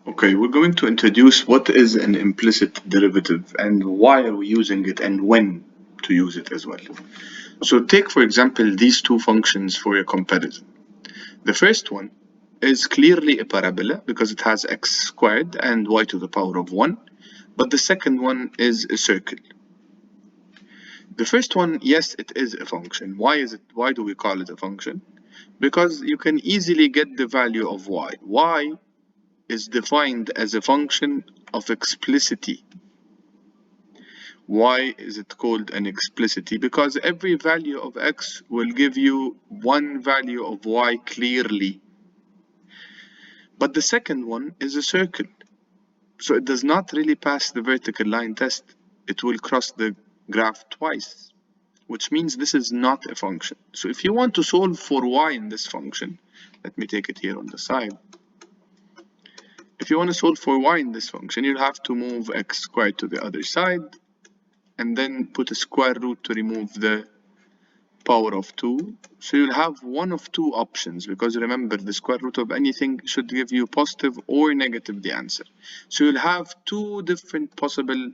Okay, we're going to introduce what is an implicit derivative and why are we using it and when to use it as well. So take, for example, these two functions for a comparison. The first one is clearly a parabola because it has x squared and y to the power of 1, but the second one is a circle. The first one, yes, it is a function. Why is it? Why do we call it a function? Because you can easily get the value of y. Y is defined as a function of explicity. Why is it called an explicity? Because every value of x will give you one value of y clearly. But the second one is a circle. So it does not really pass the vertical line test. It will cross the graph twice, which means this is not a function. So if you want to solve for y in this function, let me take it here on the side. If you want to solve for y in this function, you'll have to move x squared to the other side and then put a square root to remove the power of 2. So you'll have one of two options, because remember, the square root of anything should give you positive or negative the answer. So you'll have two different possible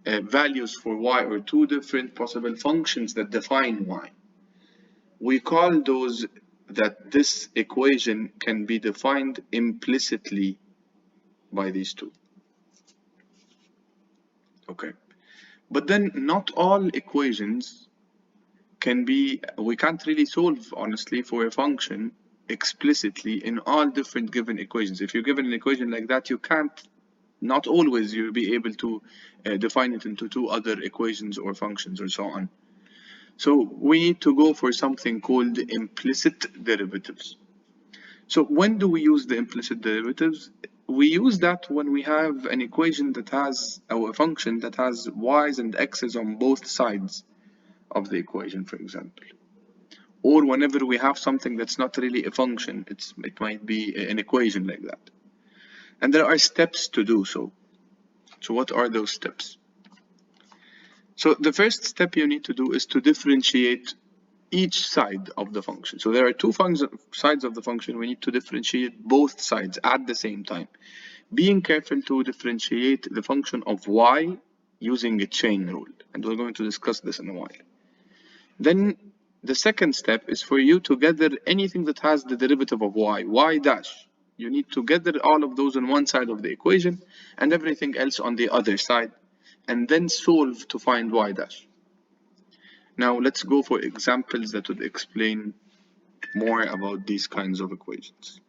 values for y, or two different possible functions that define y. We call those that this equation can be defined implicitly by these two. Okay. But then not all equations can be, we can't really solve honestly for a function explicitly in all different given equations. If you're given an equation like that, you can't, not always you'll be able to define it into two other equations or functions or so on. So we need to go for something called implicit derivatives. So when do we use the implicit derivatives? We use that when we have an equation that has, or a function that has y's and x's on both sides of the equation, for example. Or whenever we have something that's not really a function, it might be an equation like that. And there are steps to do so. So what are those steps? So the first step you need to do is to differentiate each side of the function. So there are two sides of the function. We need to differentiate both sides at the same time, being careful to differentiate the function of y using a chain rule, and we're going to discuss this in a while. Then the second step is for you to gather anything that has the derivative of y dash. You need to gather all of those on one side of the equation and everything else on the other side, and then solve to find y dash. Now let's go for examples that would explain more about these kinds of equations.